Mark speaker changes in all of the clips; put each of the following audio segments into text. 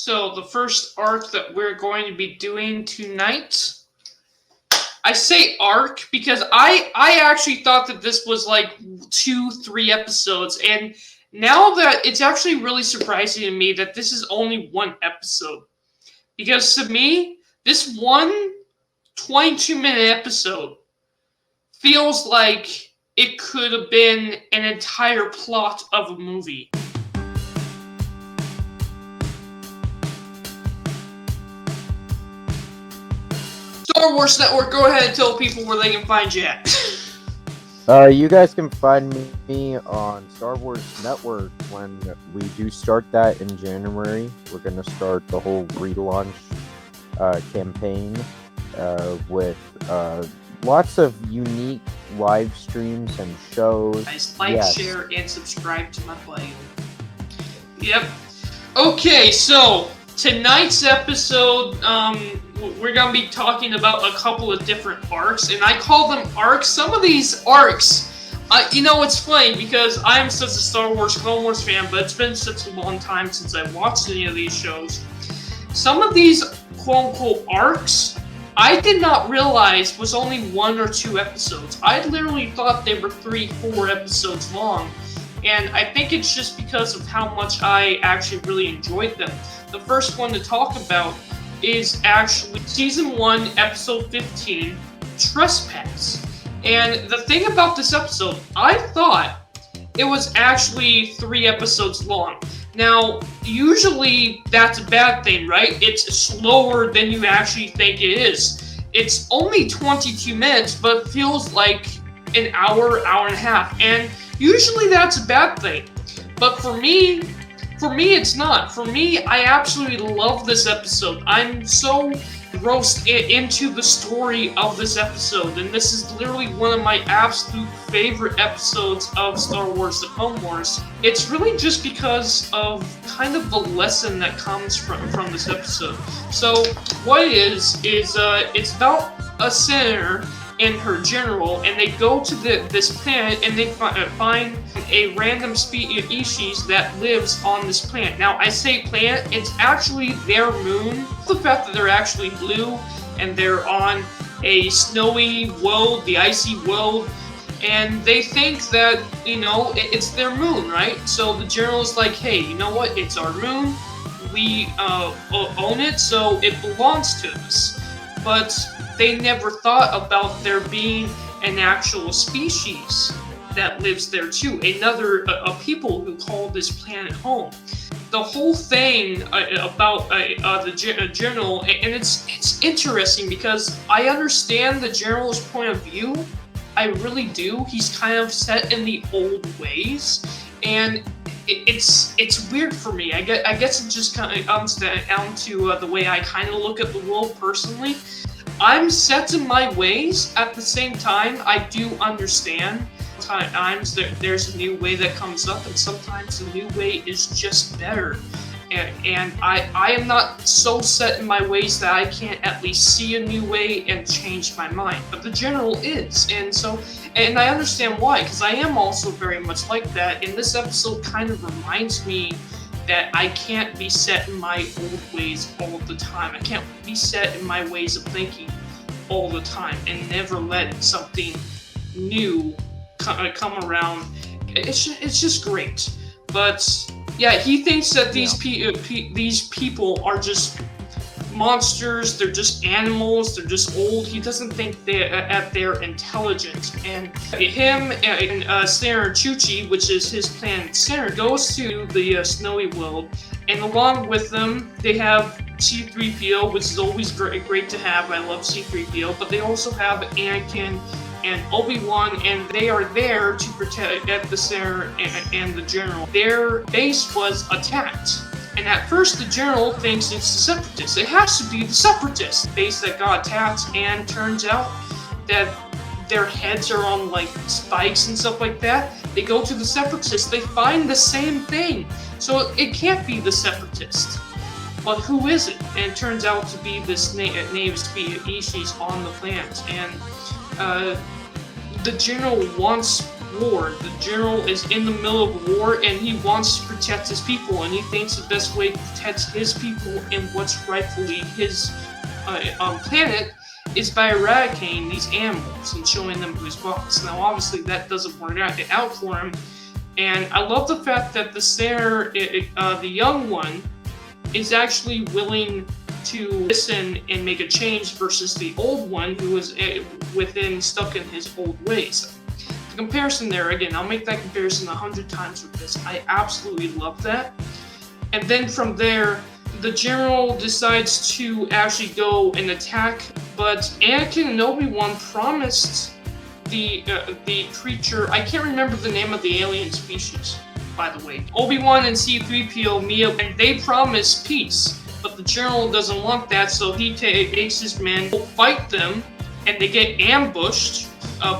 Speaker 1: So the first arc that we're going to be doing tonight, I say arc because I actually thought that this was like 2-3 episodes, and now that it's actually really surprising to me that this is only one episode. Because to me, this one 22-minute episode feels like it could have been an entire plot of a movie. Star Wars Network, go ahead and tell people where they can find you at.
Speaker 2: You guys can find me on Star Wars Network when we do start that in January. We're going to start the whole relaunch campaign with lots of unique live streams and shows.
Speaker 1: Guys, like, share, and subscribe to my play. Yep. Okay, so tonight's episode, we're going to be talking about a couple of different arcs, and I call them arcs. Some of these arcs, it's funny because I am such a Star Wars Clone Wars fan, but it's been such a long time since I watched any of these shows. Some of these quote-unquote arcs, I did not realize was only 1 or 2 episodes. I literally thought they were 3-4 episodes long, and I think it's just because of how much I actually really enjoyed them. The first one to talk about is actually Season 1, Episode 15, Trespass. And the thing about this episode, I thought it was actually 3 episodes long. Now, usually that's a bad thing, right? It's slower than you actually think it is. It's only 22 minutes, but feels like an hour, hour and a half. And usually that's a bad thing. But for me, it's not. For me, I absolutely love this episode. I'm so engrossed into the story of this episode, and this is literally one of my absolute favorite episodes of Star Wars The Clone Wars. It's really just because of kind of the lesson that comes from this episode. So, what it is it's about a senator and her general, and they go to this planet and they find a random species that lives on this planet. Now, I say planet, it's actually their moon. The fact that they're actually blue and they're on a snowy world, the icy world, and they think that, it's their moon, right? So the general is like, hey, you know what? It's our moon. We own it, so it belongs to us. But they never thought about there being an actual species that lives there too. A people who call this planet home. The whole thing about the general, and it's interesting because I understand the general's point of view. I really do. He's kind of set in the old ways, and it's weird for me. I guess it just kind of comes down to the way I kind of look at the world personally. I'm set in my ways. At the same time, I do understand sometimes there's a new way that comes up, and sometimes the new way is just better. And I am not so set in my ways that I can't at least see a new way and change my mind. But the general is, and I understand why, because I am also very much like that. And this episode kind of reminds me that I can't be set in my old ways all the time. I can't be set in my ways of thinking all the time and never let something new come around. It's just great. But yeah, he thinks that these people are just monsters. They're just animals. They're just old. He doesn't think they're intelligent. And him and Senator Chuchi, which is his planet Senator, goes to the snowy world, and along with them they have C-3PO, which is always great to have. I love C-3PO, but they also have Anakin and Obi-Wan, and they are there to protect the Senator and the general. Their base was attacked. And at first, the general thinks it's the Separatists. It has to be the Separatists base that got attacked, and turns out that their heads are on like spikes and stuff like that. They go to the Separatists. They find the same thing. So it can't be the Separatists. But who is it? And it turns out to be this native species on the planet. And the general wants war. The general is in the middle of a war, and he wants to protect his people, and he thinks the best way to protect his people and what's rightfully his planet is by eradicating these animals and showing them who's boss. Now, obviously, that doesn't work out for him, and I love the fact that the Sarah, the young one, is actually willing to listen and make a change versus the old one who was stuck in his old ways. The comparison there, again, I'll make that comparison 100 times with this. I absolutely love that. And then from there, the general decides to actually go and attack, but Anakin and Obi-Wan promised the creature, I can't remember the name of the alien species, by the way. Obi-Wan and C-3PO meet up, and they promise peace. But the general doesn't want that, so he takes his men, will fight them, and they get ambushed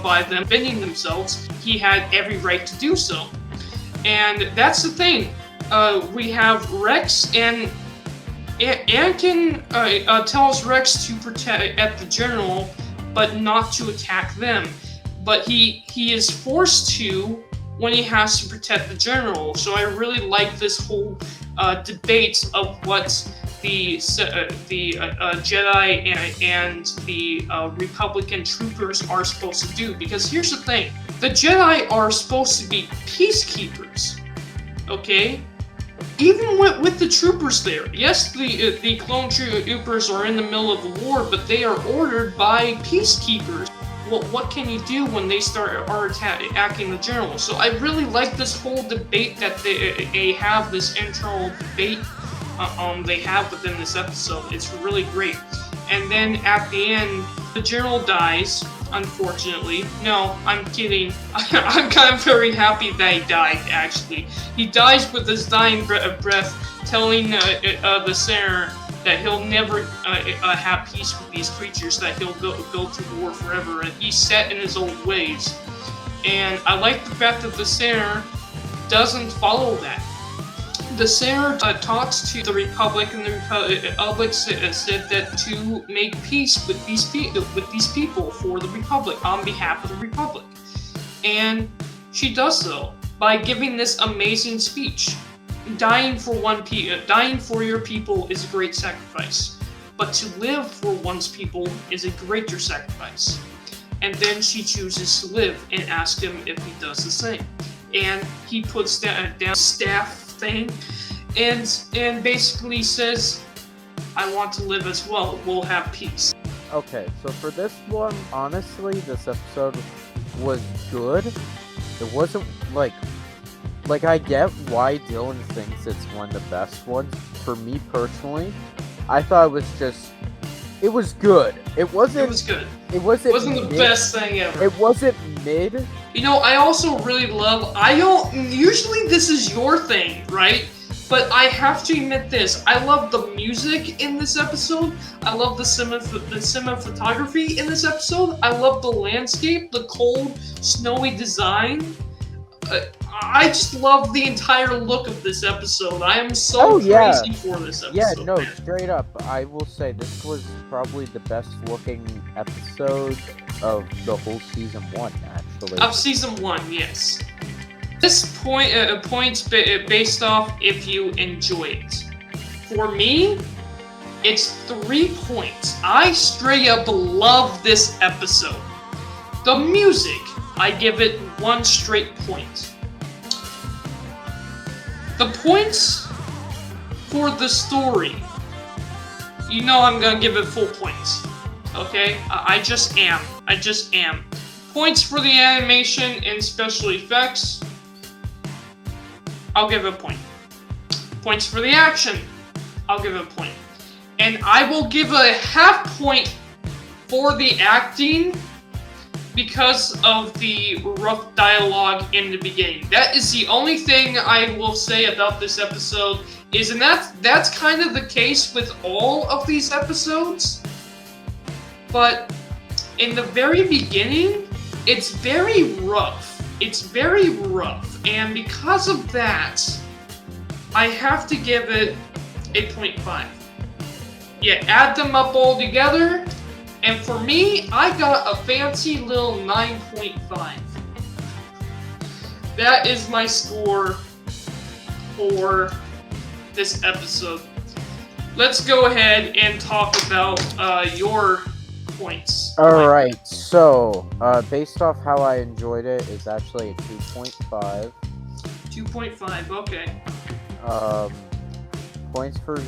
Speaker 1: by them defending themselves. He had every right to do so. And that's the thing. We have Rex, and Anakin tells Rex to protect the general, but not to attack them. But he is forced to when he has to protect the general. So I really like this whole debate of what the Jedi and the Republican troopers are supposed to do. Because here's the thing. The Jedi are supposed to be peacekeepers. Okay? Even with the troopers there. Yes, the clone troopers are in the middle of a war, but they are ordered by peacekeepers. Well, what can you do when they are attacking the general? So I really like this whole debate that they have, this internal debate they have within this episode. It's really great. And then at the end, the general dies, unfortunately. No, I'm kidding. I'm kind of very happy that he died, actually. He dies with his dying breath, telling the Senator that he'll never have peace with these creatures, that he'll go to war forever, and he's set in his old ways. And I like the fact that the Senator doesn't follow that. The Senator talks to the Republic, and the Republic said that to make peace with these people for the Republic, on behalf of the Republic. And she does so by giving this amazing speech. Dying for your people is a great sacrifice, but to live for one's people is a greater sacrifice. And then she chooses to live and asks him if he does the same. And he puts down staff thing and basically says, I want to live as well. We'll have peace.
Speaker 2: Okay, so for this one, honestly, this episode was good. It wasn't like I get why Dylan thinks it's one of the best ones. For me personally, I thought it was good. It was good.
Speaker 1: It wasn't the best thing ever.
Speaker 2: It wasn't mid.
Speaker 1: You know, I also really love, usually this is your thing, right? But I have to admit this, I love the music in this episode, I love the cinematography in this episode, I love the landscape, the cold, snowy design. I just love the entire look of this episode. I am so crazy for this episode.
Speaker 2: Yeah, no, straight up. I will say this was probably the best looking episode of the whole season 1, actually.
Speaker 1: Of season 1, yes. This points based off if you enjoy it. For me, it's 3 points. I straight up love this episode. The music, I give it 1 straight point. The points for the story, you know I'm gonna give it full points. Okay? I just am. Points for the animation and special effects, I'll give it a point. Points for the action, I'll give it a point. And I will give a half point for the acting because of the rough dialogue in the beginning. That is the only thing I will say about this episode, and that's kind of the case with all of these episodes. But in the very beginning, it's very rough. And because of that, I have to give it a 0.5. Yeah, add them up all together, and for me, I got a fancy little 9.5. that is my score for this episode. Let's go ahead and talk about your points.
Speaker 2: Alright, so based off how I enjoyed it, it's actually a 2.5.
Speaker 1: 2.5, okay.
Speaker 2: Points for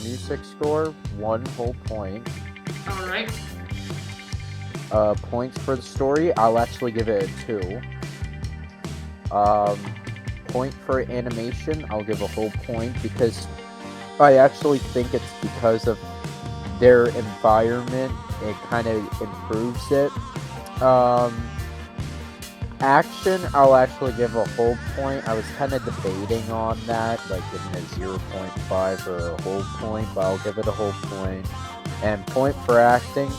Speaker 2: music score, 1 whole point.
Speaker 1: Alright.
Speaker 2: Points for the story, I'll actually give it a 2. Point for animation, I'll give a whole point because I actually think it's because of their environment, it kind of improves it. Action, I'll actually give a whole point. I was kind of debating on that, like giving it 0.5 or a whole point, but I'll give it a whole point. And point for acting,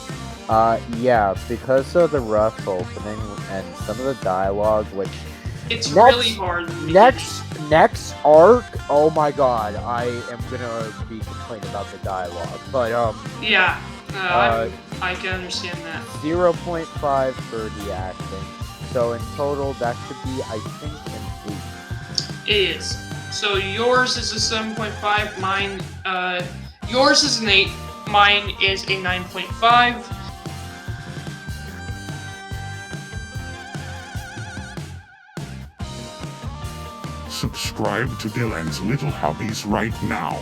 Speaker 2: yeah, because of the rough opening and some of the dialogue, which
Speaker 1: it's really hard.
Speaker 2: Next arc, oh my god, I am gonna be complaining about the dialogue. But
Speaker 1: yeah, I can understand that.
Speaker 2: 0.5 for the acting. So in total, that should be, I think, an 8.
Speaker 1: It is. So yours is a 7.5. Mine, yours is an 8. Mine is a 9.5.
Speaker 3: Subscribe to Dylan's Little Hobbies right now.